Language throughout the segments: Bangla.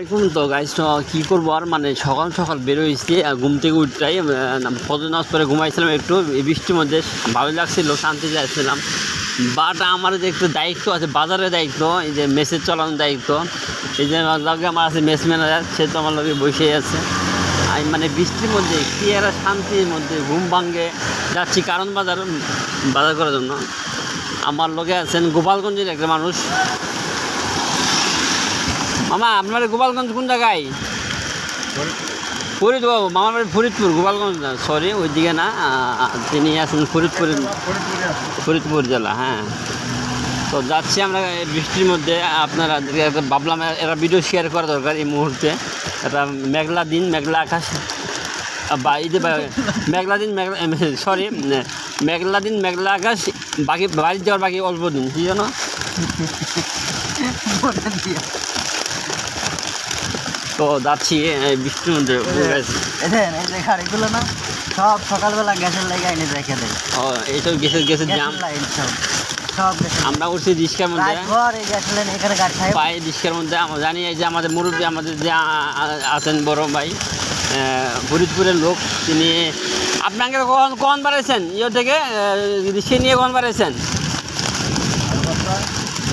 দেখুন তো গাইস, কী করবো আর, মানে সকাল সকাল বেরোইছি ঘুম থেকে উঠটাই ফজর নামাজ পরে ঘুমাইছিলাম একটু এই বৃষ্টির মধ্যে, ভালো লাগছিল, শান্তি যাচ্ছিলাম। বাট আমার যে একটু দায়িত্ব আছে, বাজারের দায়িত্ব, এই যে মেসেজ চালানোর দায়িত্ব, এই যে লগে আমার আছে মেস ম্যানেজার, সে তো আমার লগে বসে আছে। আমি মানে বৃষ্টির মধ্যে কি একটা শান্তির মধ্যে ঘুম ভাঙ্গে যাচ্ছি কারণ বাজার করার জন্য। আমার লগে আছেন গোপালগঞ্জের একটা মানুষ। মামা, আপনার গোপালগঞ্জ কোন জায়গায়? ফরিদপুর। মামার বাড়ি ফরিদপুর, গোপালগঞ্জ না, সরি ওই দিকে না। তিনি আছেন ফরিদপুর জেলা। হ্যাঁ, তো যাচ্ছি আমরা বৃষ্টির মধ্যে। আপনারা ভাবলাম এরা ভিডিও শেয়ার করা দরকার এই মুহূর্তে। একটা মেঘলা দিন, মেঘলা আকাশ, বা এই যে মেঘলা দিন, মেঘলা দিন, মেঘলা আকাশ, বাকি বাড়ি যাওয়ার বাকি অল্প দিন, কি জানো। তো যাচ্ছি বৃষ্টির মধ্যে। গাড়িগুলো না সব সকালবেলা গ্যাসের লাইন এনে রেখে দেয়। ও, এইসব গ্যাসের জাম। সব আমরা উঠছি রিস্কার মধ্যে, এখানে গাড়ি পাই রিস্কার মধ্যে। আমরা জানি এই যে আমাদের মুরব্বী, আমাদের যে আছেন বড় ভাই, ফরিদপুরের লোক, তিনি আপনাকে কখন বাড়াইছেন থেকে রিক্সা নিয়ে কখন বাড়াইছেন?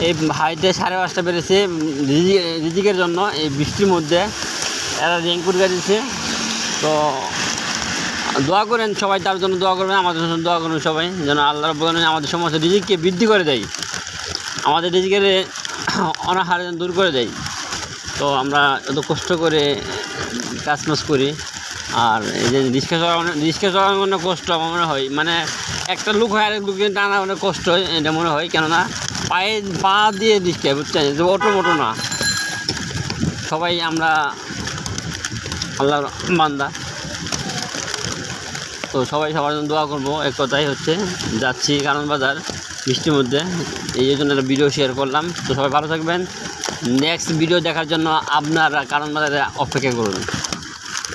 এই হাইটে 5:30 বেড়েছে রিজিকের জন্য। এই বৃষ্টির মধ্যে এরা রেইনকোট গাড়িছে। তো দোয়া করেন সবাই, তার জন্য দোয়া করবেন, আমাদের জন্য দোয়া করবেন সবাই, যেন আল্লাহ রাব্বুল আলামিন আমাদের সমস্ত রিজিককে বৃদ্ধি করে দেয়, আমাদের রিজিকের অনাহার দূর করে দেয়। তো আমরা এত কষ্ট করে কাজ করি, আর এই যে রিক্সা চালানো অনেক কষ্ট আমার মনে হয়। মানে একটা লোক হয় আরেক লোককে টানা অনেক কষ্ট হয়, এটা মনে হয়। কেননা পা দিয়ে রিক্সা, বুঝছেন, অটো মোটো না। সবাই আমরা আল্লাহর বান্দা, তো সবাই সবার জন্য দোয়া করবো। এক কথাই হচ্ছে যাচ্ছি কারণ বাজার বৃষ্টির মধ্যে, এই জন্য একটা ভিডিও শেয়ার করলাম। তো সবাই ভালো থাকবেন। নেক্সট ভিডিও দেখার জন্য আপনারা কারণ বাজারে অপেক্ষা করুন।